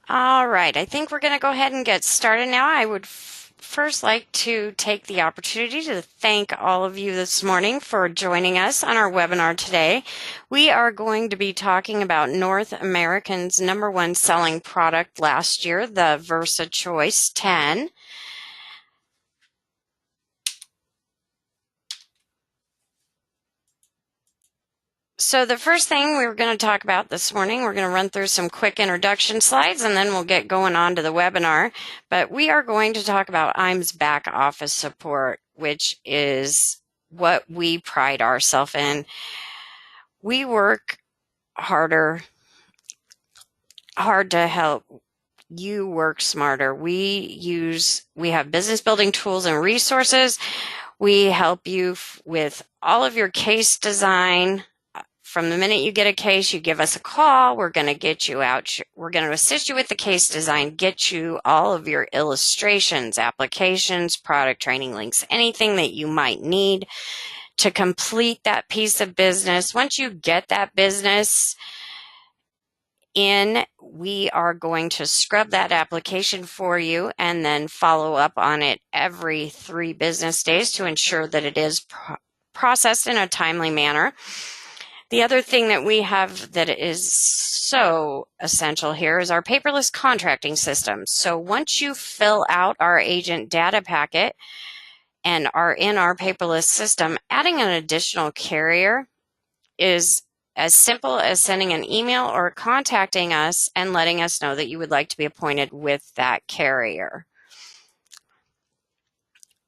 All right, I think we're going to go ahead and get started now. I would first like to take the opportunity to thank all of you this morning for joining us on our webinar today. We are going to be talking about North American's #1 selling product last year, the Versa Choice 10. So the first thing we're going to talk about this morning, we're going to run through some quick introduction slides and then we'll get going on to the webinar. But we are going to talk about IAMS back office support, which is what we pride ourselves in. We work hard to help you work smarter. We have business building tools and resources. We help you with all of your case design. From the minute you get a case, you give us a call. We're going to get you out. We're going to assist you with the case design, get you all of your illustrations, applications, product training links, anything that you might need to complete that piece of business. Once you get that business in, we are going to scrub that application for you and then follow up on it every 3 business days to ensure that it is processed in a timely manner. The other thing that we have that is so essential here is our paperless contracting system. So once you fill out our agent data packet and are in our paperless system, adding an additional carrier is as simple as sending an email or contacting us and letting us know that you would like to be appointed with that carrier.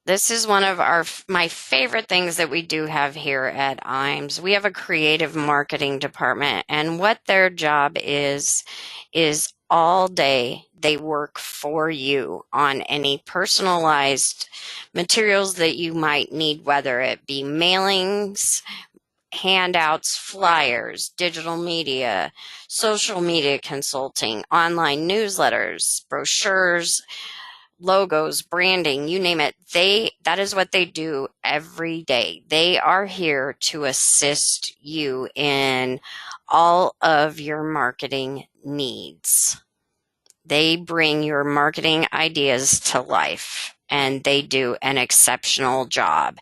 This is one of my favorite things that we do have here at IAMS. We have a creative marketing department, and what their job is all day they work for you on any personalized materials that you might need, whether it be mailings, handouts, flyers, digital media, social media consulting, online newsletters, brochures, logos, branding, you name it. That is what they do every day. They are here to assist you in all of your marketing needs. They bring your marketing ideas to life, and they do an exceptional job.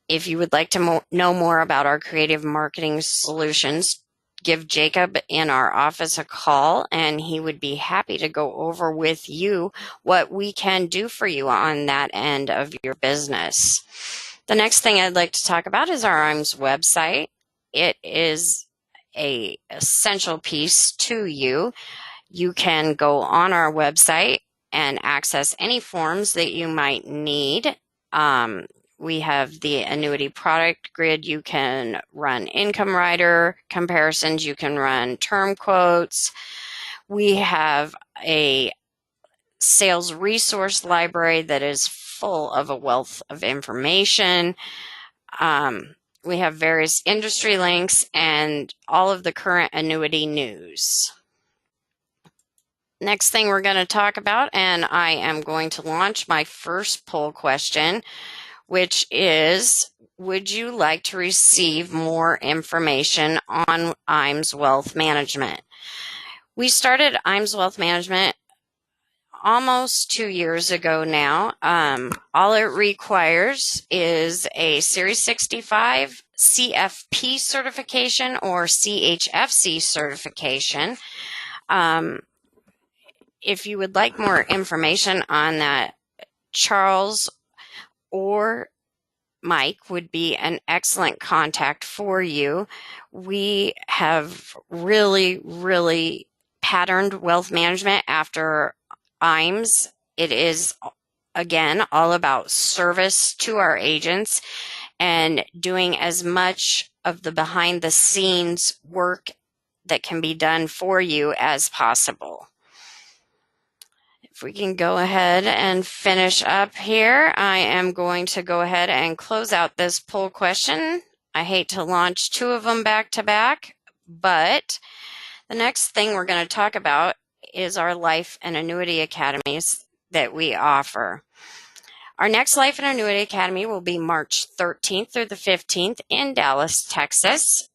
If you would like to know more about our creative marketing solutions, give Jacob in our office a call and he would be happy to go over with you what we can do for you on that end of your business. The next thing I'd like to talk about is our IAMS website. It is an essential piece to you. You can go on our website and access any forms that you might need. We have the annuity product grid. You can run income rider comparisons. You can run term quotes. We have a sales resource library that is full of a wealth of information. We have various industry links and all of the current annuity news. Next thing we're going to talk about, and I am going to launch my first poll question, which is, would you like to receive more information on IAMS Wealth Management? We started IAMS Wealth Management almost 2 years ago now. All it requires is a Series 65 CFP certification or CHFC certification. If you would like more information on that, Charles or Mike would be an excellent contact for you. We have really patterned wealth management after IAMS. It is, again, all about service to our agents and doing as much of the behind the scenes work that can be done for you as possible. If we can go ahead and finish up here, I am going to go ahead and close out this poll question. I hate to launch 2 of them back to back, but the next thing we're going to talk about is our life and annuity academies that we offer. Our next Life and Annuity Academy will be March 13th through the 15th in Dallas, Texas.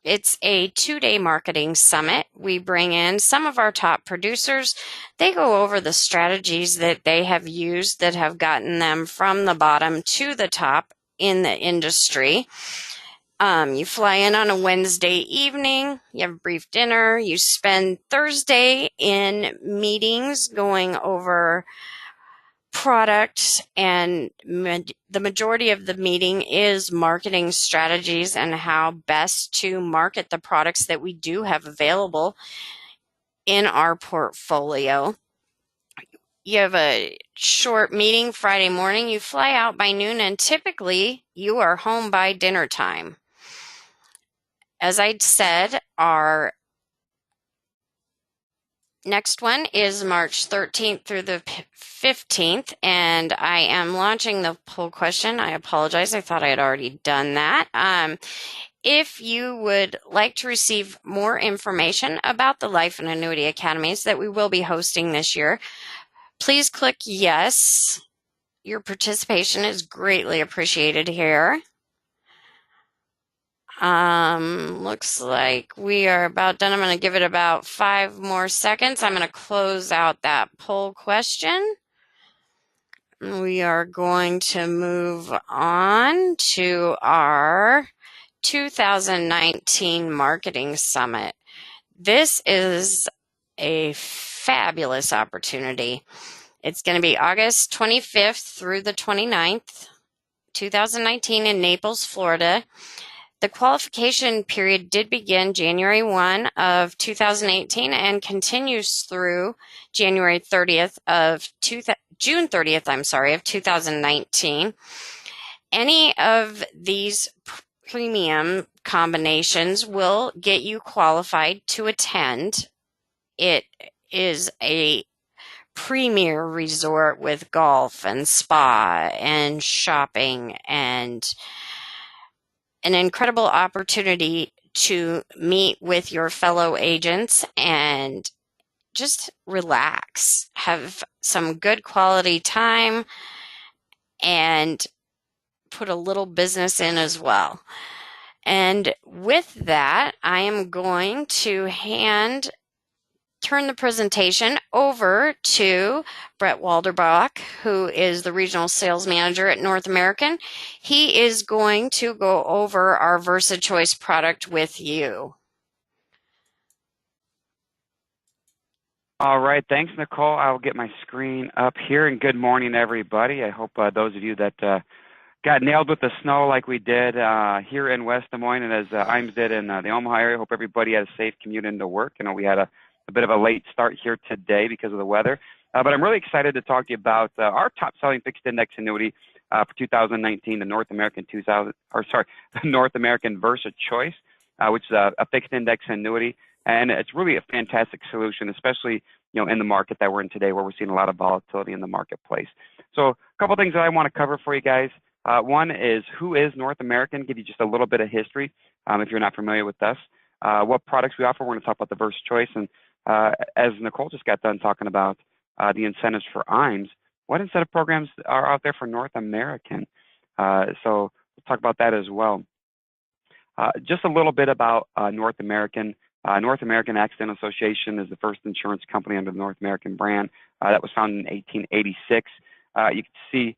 It's a 2-day marketing summit. We bring in some of our top producers. They go over the strategies that they have used that have gotten them from the bottom to the top in the industry. You fly in on a Wednesday evening, you have a brief dinner, you spend Thursday in meetings going over product, and the majority of the meeting is marketing strategies and how best to market the products that we do have available in our portfolio. You have a short meeting Friday morning, you fly out by noon, and typically you are home by dinner time. As I said, our next one is March 13th through the 15th, and I am launching the poll question. I apologize. I thought I had already done that. If you would like to receive more information about the Life and Annuity Academies that we will be hosting this year, please click yes. Your participation is greatly appreciated here. Looks like we are about done. I'm going to give it about 5 more seconds. I'm going to close out that poll question. We are going to move on to our 2019 Marketing Summit. This is a fabulous opportunity. It's going to be August 25th through the 29th, 2019 in Naples, Florida. The qualification period did begin January 1 of 2018 and continues through June 30th of 2019. Any of these premium combinations will get you qualified to attend. It is a premier resort with golf and spa and shopping and an incredible opportunity to meet with your fellow agents and just relax, have some good quality time, and put a little business in as well. And with that, I am going to turn the presentation over to Brett Walderbach, who is the Regional Sales Manager at North American. He is going to go over our VersaChoice product with you. All right, thanks, Nicole. I'll get my screen up here, and good morning, everybody. I hope those of you that got nailed with the snow like we did here in West Des Moines and as IAMS did in the Omaha area, hope everybody had a safe commute into work. You know, we had a bit of a late start here today because of the weather. But I'm really excited to talk to you about our top-selling fixed index annuity for 2019, the North American VersaChoice, which is a fixed index annuity, and it's really a fantastic solution, especially in the market that we're in today, where we're seeing a lot of volatility in the marketplace. So a couple things that I want to cover for you guys. One is, who is North American? Give you just a little bit of history if you're not familiar with us. What products we offer. We're going to talk about the VersaChoice, and as Nicole just got done talking about the incentives for IAMS, what incentive programs are out there for North American? So we'll talk about that as well. Just a little bit about North American. North American Accident Association is the first insurance company under the North American brand that was founded in 1886. You can see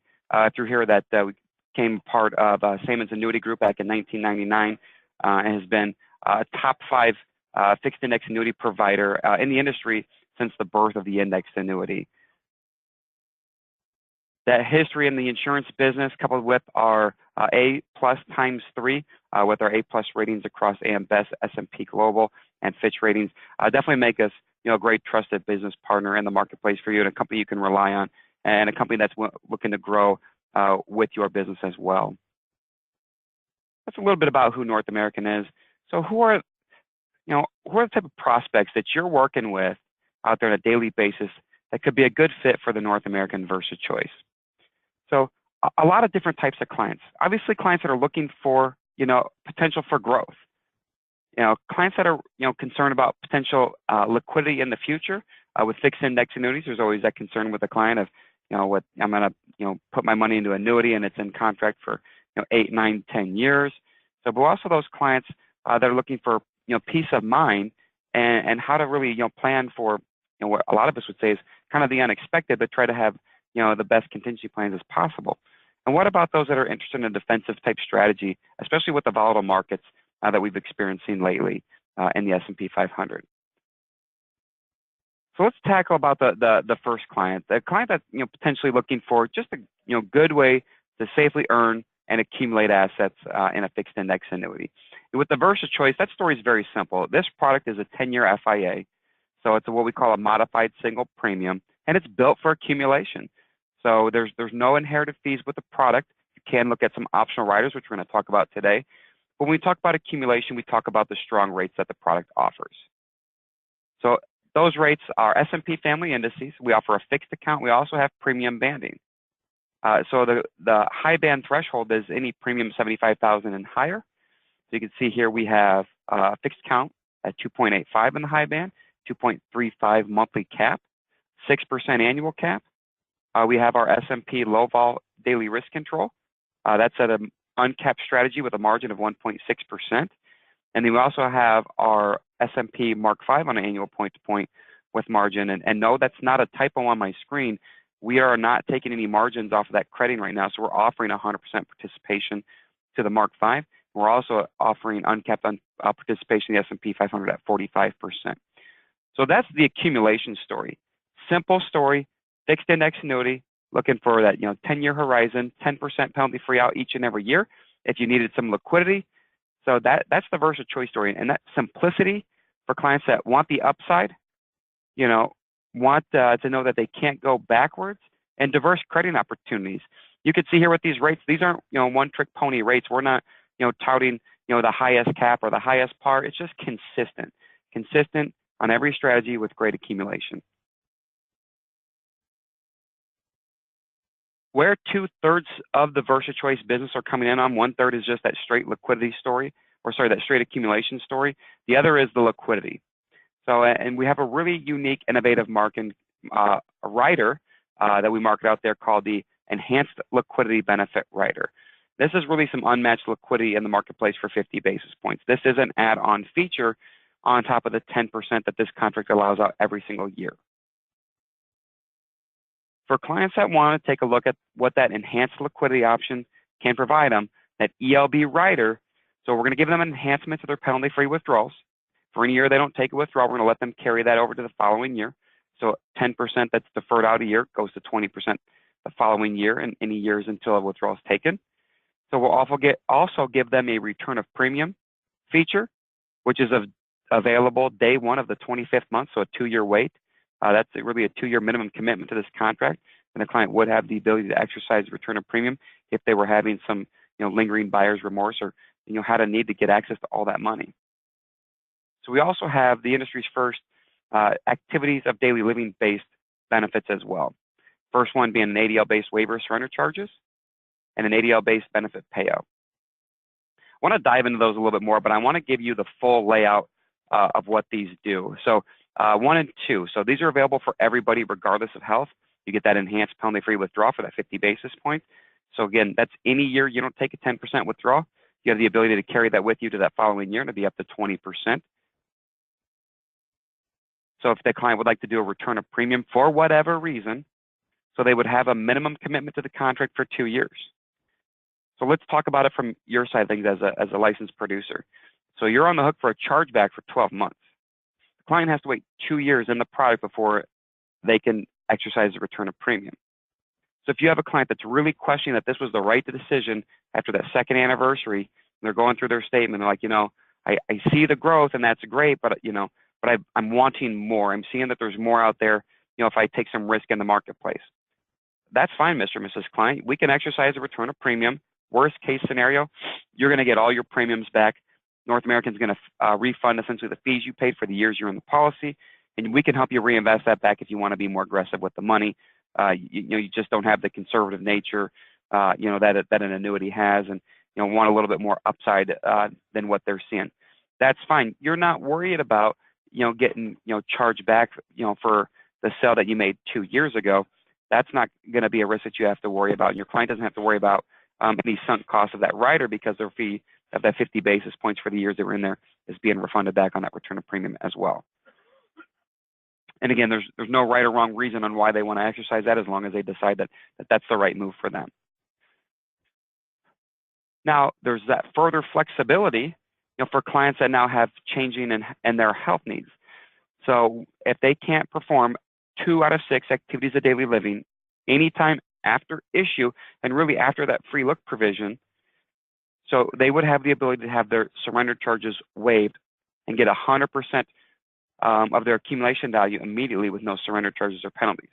through here that we became part of Saman's Annuity Group back in 1999 and has been a top 5 fixed index annuity provider in the industry since the birth of the indexed annuity. That history in the insurance business, coupled with our A+ ×3, with our A+ ratings across AM Best, S&P Global, and Fitch ratings, definitely make us a great trusted business partner in the marketplace for you, and a company you can rely on, and a company that's looking to grow with your business as well. That's a little bit about who North American is. So who are the type of prospects that you're working with out there on a daily basis that could be a good fit for the North American VersaChoice? So a lot of different types of clients. Obviously, clients that are looking for potential for growth. Clients that are concerned about potential liquidity in the future with fixed index annuities. There's always that concern with a client of what I'm going to put my money into annuity and it's in contract for 8, 9, 10 years. So, but also those clients that are looking for peace of mind and how to really plan for what a lot of us would say is kind of the unexpected, but try to have the best contingency plans as possible. And what about those that are interested in a defensive type strategy, especially with the volatile markets that we've experienced lately in the S&P 500? So let's tackle about the first client, the client that's potentially looking for just a good way to safely earn and accumulate assets in a fixed index annuity. And with the Versa Choice, that story is very simple. This product is a 10-year FIA, so it's what we call a modified single premium, and it's built for accumulation. So there's no inherited fees with the product. You can look at some optional riders, which we're going to talk about today. But when we talk about accumulation, we talk about the strong rates that the product offers. So those rates are S&P family indices. We offer a fixed account. We also have premium banding. So the high band threshold is any premium 75,000 and higher. So you can see here we have a fixed count at 2.85 in the high band, 2.35 monthly cap, 6% annual cap. We have our S&P low vol daily risk control. That's at an uncapped strategy with a margin of 1.6%. And then we also have our S&P Mark V on an annual point-to-point with margin. And no, that's not a typo on my screen. We are not taking any margins off of that crediting right now, so we're offering 100% participation to the Mark V. We're also offering uncapped participation in the S&P 500 at 45%. So that's the accumulation story. Simple story, fixed index annuity, looking for that 10-year horizon, 10% penalty-free out each and every year if you needed some liquidity. So that's the Versa Choice story, and that simplicity for clients that want the upside, want to know that they can't go backwards, and diverse crediting opportunities. You can see here with these rates, these aren't one-trick pony rates. We're not touting the highest cap or the highest par. It's just consistent on every strategy with great accumulation. Where 2/3 of the Versa Choice business are coming in on, 1/3 is just that straight liquidity story, that straight accumulation story. The other is the liquidity. So, and we have a really unique, innovative rider that we market out there called the Enhanced Liquidity Benefit Rider. This is really some unmatched liquidity in the marketplace for 50 basis points. This is an add-on feature on top of the 10% that this contract allows out every single year. For clients that want to take a look at what that enhanced liquidity option can provide them, that ELB rider, so we're going to give them enhancements to their penalty-free withdrawals. For any year they don't take a withdrawal, we're going to let them carry that over to the following year. So 10% that's deferred out a year goes to 20% the following year in any years until a withdrawal is taken. So we'll also give them a return of premium feature, which is available day one of the 25th month, so a 2-year wait. That's really a 2-year minimum commitment to this contract, and the client would have the ability to exercise return of premium if they were having some lingering buyer's remorse or had a need to get access to all that money. So we also have the industry's first activities of daily living based benefits as well. First one being an ADL-based waiver of surrender charges and an ADL-based benefit payout. I want to dive into those a little bit more, but I want to give you the full layout of what these do. So 1 and 2. So these are available for everybody regardless of health. You get that enhanced penalty-free withdrawal for that 50 basis points. So again, that's any year you don't take a 10% withdrawal. You have the ability to carry that with you to that following year and to be up to 20%. So if the client would like to do a return of premium for whatever reason, so they would have a minimum commitment to the contract for 2 years. So let's talk about it from your side of things as a licensed producer. So you're on the hook for a chargeback for 12 months. The client has to wait 2 years in the product before they can exercise the return of premium. So if you have a client that's really questioning that this was the right decision after that second anniversary, and they're going through their statement, they're like, I see the growth and that's great, but I'm wanting more. I'm seeing that there's more out there, if I take some risk in the marketplace. That's fine, Mr. and Mrs. Client. We can exercise a return of premium. Worst case scenario, you're going to get all your premiums back. North American's going to refund essentially the fees you paid for the years you're in the policy, and we can help you reinvest that back if you want to be more aggressive with the money. You just don't have the conservative nature, that an annuity has, and want a little bit more upside than what they're seeing. That's fine. You're not worried about getting charged back for the sale that you made 2 years ago. That's not going to be a risk that you have to worry about. And your client doesn't have to worry about any sunk cost of that rider because their fee that 50 basis points for the years they were in there is being refunded back on that return of premium as well. And again, there's no right or wrong reason on why they want to exercise that, as long as they decide that that's the right move for them. Now, there's that further flexibility, for clients that now have changing in their health needs. So if they can't perform 2 out of 6 activities of daily living anytime after issue, and really after that free look provision, so they would have the ability to have their surrender charges waived and get 100% of their accumulation value immediately with no surrender charges or penalties.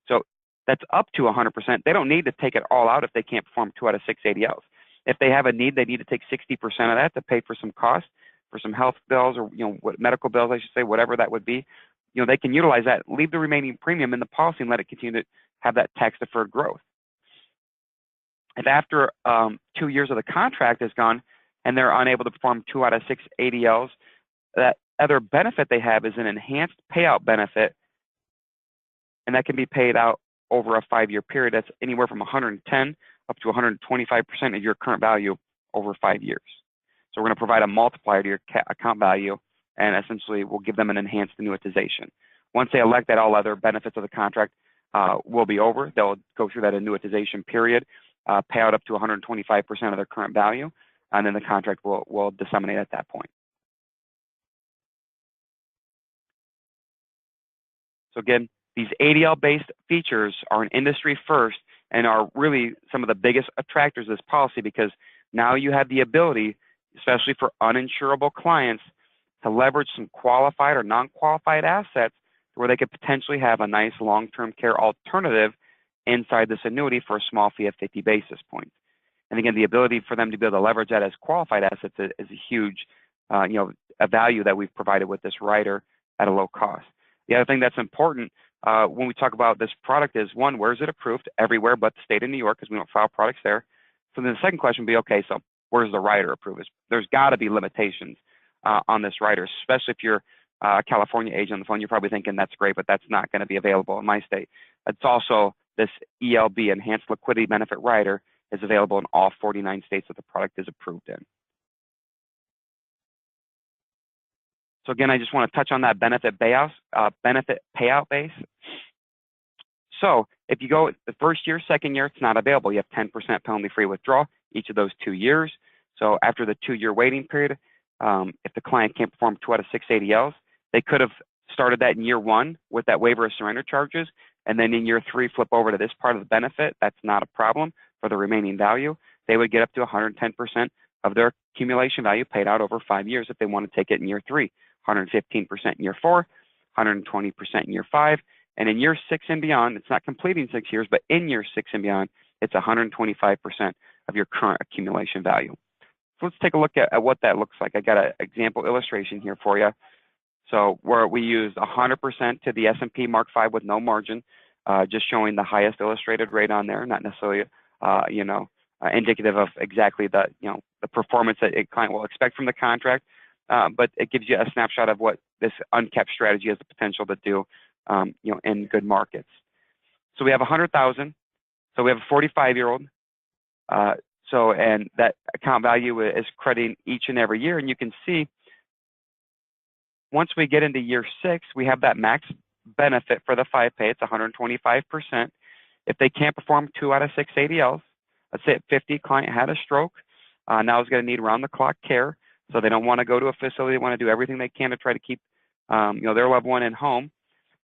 So that's up to 100%. They don't need to take it all out if they can't perform 2 out of 6 ADLs. If they have a need, they need to take 60% of that to pay for some costs, for some health bills, or medical bills, I should say, whatever that would be. They can utilize that, leave the remaining premium in the policy, and let it continue to have that tax-deferred growth. If after 2 years of the contract is gone and they're unable to perform 2 out of 6 ADLs, that other benefit they have is an enhanced payout benefit, and that can be paid out over a 5-year period. That's anywhere from 110 up to 125% of your current value over 5 years. So we're going to provide a multiplier to your account value, and essentially we'll give them an enhanced annuitization. Once they elect that, all other benefits of the contract will be over. They'll go through that annuitization period, pay out up to 125% of their current value, and then the contract will disseminate at that point. So again, these ADL-based features are an industry first and are really some of the biggest attractors of this policy, because now you have the ability, especially for uninsurable clients, to leverage some qualified or non-qualified assets where they could potentially have a nice long-term care alternative inside this annuity for a small fee of 50 basis points. And again, the ability for them to be able to leverage that as qualified assets is a huge, a value that we've provided with this rider at a low cost. The other thing that's important when we talk about this product is, one, where is it approved? Everywhere but the state of New York, because we don't file products there. So then the second question would be, okay, so where's the rider approved? There's got to be limitations on this rider, especially if you're a California agent on the phone. You're probably thinking that's great, but that's not going to be available in my state. It's also this ELB, Enhanced Liquidity Benefit Rider, is available in all 49 states that the product is approved in. So again, I just want to touch on that benefit payout base. So if you go the first year, second year, it's not available. You have 10% penalty-free withdrawal each of those 2 years. So after the 2-year waiting period, if the client can't perform 2 out of 6 ADLs, they could have started that in year 1 with that waiver of surrender charges, and then in year 3 flip over to this part of the benefit. That's not a problem for the remaining value. They would get up to 110% of their accumulation value paid out over 5 years if they want to take it in year 3, 115% in year 4, 120% in year 5, and in year 6 and beyond, it's not completing 6 years, but in year 6 and beyond, it's 125% of your current accumulation value. So let's take a look at what that looks like. I got an example illustration here for you. So where we used 100% to the S&P Mark V with no margin, just showing the highest illustrated rate on there, not necessarily, indicative of exactly the performance that a client will expect from the contract, but it gives you a snapshot of what this uncapped strategy has the potential to do, in good markets. So we have 100,000. So we have a 45-year-old. And that account value is crediting each and every year, and you can see once we get into year 6, we have that max benefit for the 5-pay. It's 125%. If they can't perform 2 out of 6 ADLs, let's say at 50, client had a stroke, now is going to need round-the-clock care, so they don't want to go to a facility. They want to do everything they can to try to keep their loved one in home.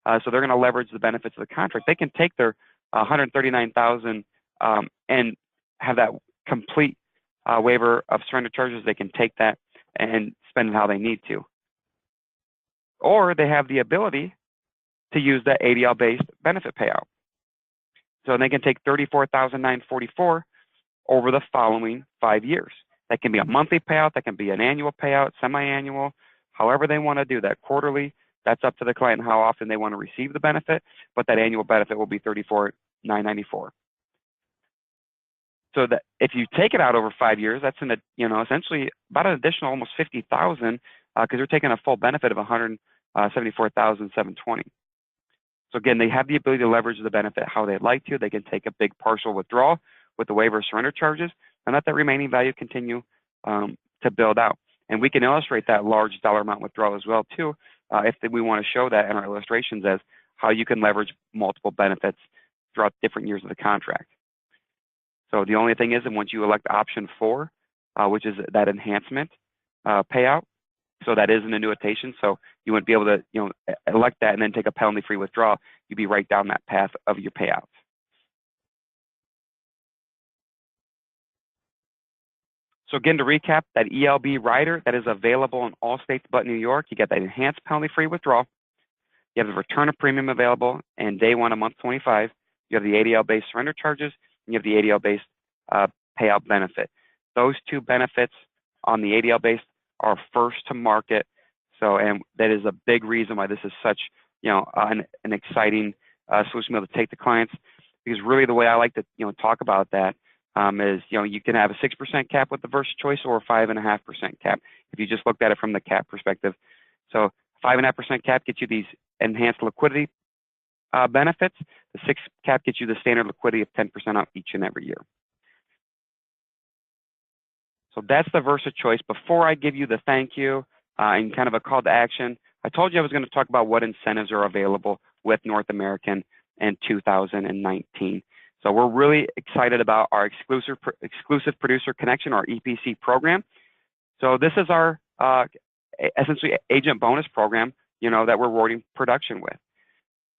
So they're going to leverage the benefits of the contract. They can take their 139,000 and have that complete waiver of surrender charges. They can take that and spend it how they need to. Or they have the ability to use that ADL-based benefit payout. So they can take $34,944 over the following 5 years. That can be a monthly payout, that can be an annual payout, semi-annual, however they want to do that. Quarterly, that's up to the client how often they want to receive the benefit, but that annual benefit will be $34,994. So that if you take it out over 5 years, that's essentially about an additional almost $50,000 because you're taking a full benefit of $174,720. So again, they have the ability to leverage the benefit how they'd like to. They can take a big partial withdrawal with the waiver of surrender charges and let that remaining value continue to build out. And we can illustrate that large dollar amount withdrawal as well too, if we want to show that in our illustrations as how you can leverage multiple benefits throughout different years of the contract. So the only thing is that once you elect option 4, which is that enhancement payout, so that is an annuitation. So you wouldn't be able to, elect that and then take a penalty-free withdrawal. You'd be right down that path of your payouts. So again, to recap, that ELB rider that is available in all states but New York, you get that enhanced penalty-free withdrawal. You have the return of premium available and day 1 of month 25. You have the ADL-based surrender charges, and you have the ADL-based payout benefit. Those 2 benefits on the ADL-based are first to market. So, and that is a big reason why this is such, an exciting solution to be able to take to clients. Because really, the way I like to, talk about that is, you can have a 6% cap with the Versa Choice or a 5.5% cap. If you just looked at it from the cap perspective, so 5.5% cap gets you these enhanced liquidity benefits. The 6 cap gets you the standard liquidity of 10% out each and every year. So that's the Versa Choice. Before I give you the thank you and kind of a call to action, I told you I was going to talk about what incentives are available with North American in 2019. So we're really excited about our exclusive producer connection, our EPC program. So this is our essentially agent bonus program, that we're rewarding production with.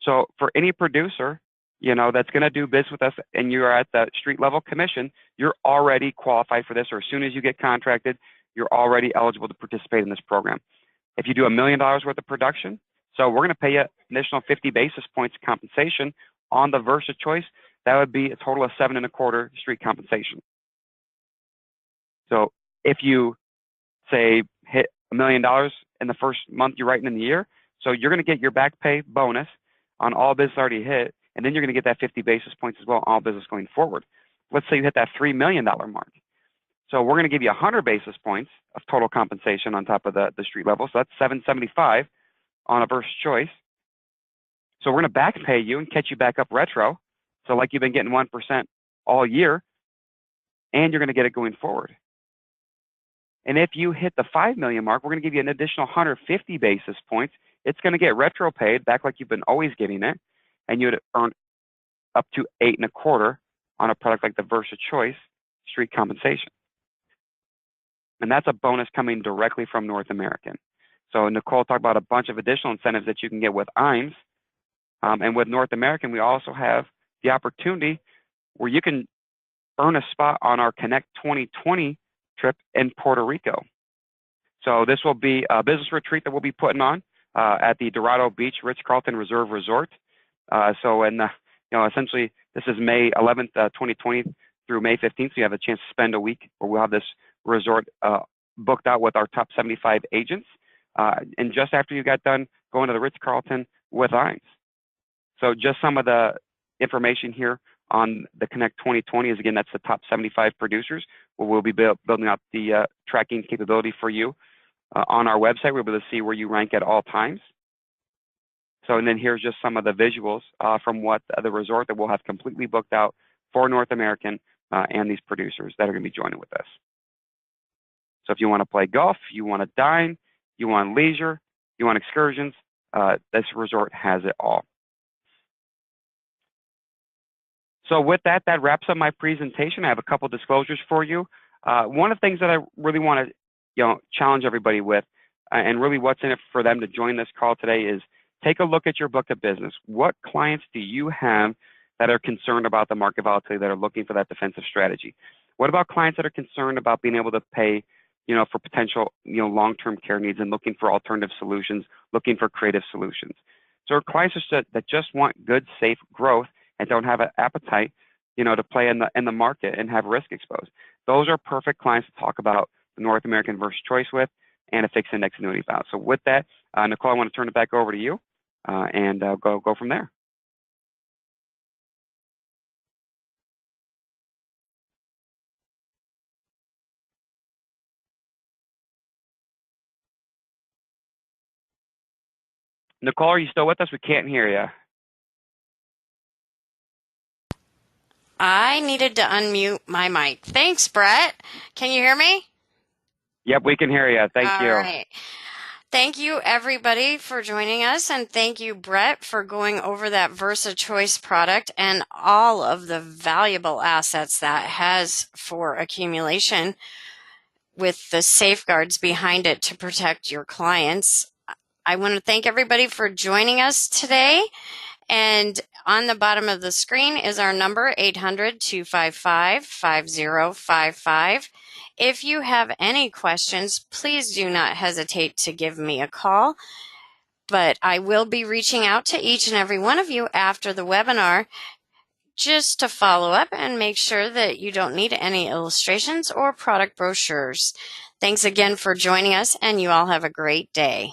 So for any producer, that's going to do business with us and you're at the street level commission, you're already qualified for this, or as soon as you get contracted, you're already eligible to participate in this program. If you do $1 million worth of production, so we're going to pay you an additional 50 basis points compensation on the Versa Choice. That would be a total of 7.25 street compensation. So if you say hit $1 million in the first month you're writing in the year, so you're going to get your back pay bonus on all business already hit, and then you're going to get that 50 basis points as well on all business going forward. Let's say you hit that $3 million mark. So we're going to give you 100 basis points of total compensation on top of the street level. So that's 775 on a Versa Choice. So we're going to back pay you and catch you back up retro. So like you've been getting 1% all year, and you're going to get it going forward. And if you hit the 5 million mark, we're going to give you an additional 150 basis points. It's going to get retro paid back like you've been always getting it, and you'd earn up to 8.25 on a product like the Versa Choice street compensation. And that's a bonus coming directly from North American. So Nicole talked about a bunch of additional incentives that you can get with IAMS. And with North American, we also have the opportunity where you can earn a spot on our Connect 2020 trip in Puerto Rico. So this will be a business retreat that we'll be putting on at the Dorado Beach Ritz-Carlton Reserve Resort. So essentially, this is May 11th, 2020 through May 15th. So you have a chance to spend a week where we'll have this resort booked out with our top 75 agents. And just after you got done going to the Ritz-Carlton with IAMS. So just some of the information here on the Connect 2020 is, again, that's the top 75 producers where we'll be building out the tracking capability for you. On our website, we'll be able to see where you rank at all times. So, and then here's just some of the visuals from what the resort that we'll have completely booked out for North American and these producers that are going to be joining with us. So if you want to play golf, you want to dine, you want leisure, you want excursions, this resort has it all. So with that, that wraps up my presentation. I have a couple disclosures for you. One of the things that I really want to challenge everybody with, and really what's in it for them to join this call today, is take a look at your book of business. What clients do you have that are concerned about the market volatility, that are looking for that defensive strategy? What about clients that are concerned about being able to pay, for potential, long-term care needs and looking for alternative solutions, looking for creative solutions? So clients that just want good, safe growth and don't have an appetite, to play in the market and have risk exposed. Those are perfect clients to talk about the North American Versa Choice with and a fixed index annuity file. So with that, Nicole, I want to turn it back over to you and go from there. Nicole, are you still with us? We can't hear you. I needed to unmute my mic. Thanks, Brett. Can you hear me? Yep, we can hear you. Thank All you. right. Thank you, everybody, for joining us. And thank you, Brett, for going over that Versa Choice product and all of the valuable assets that has for accumulation with the safeguards behind it to protect your clients. I want to thank everybody for joining us today. And on the bottom of the screen is our number, 800-255-5055. If you have any questions, please do not hesitate to give me a call. But I will be reaching out to each and every one of you after the webinar just to follow up and make sure that you don't need any illustrations or product brochures. Thanks again for joining us, and you all have a great day.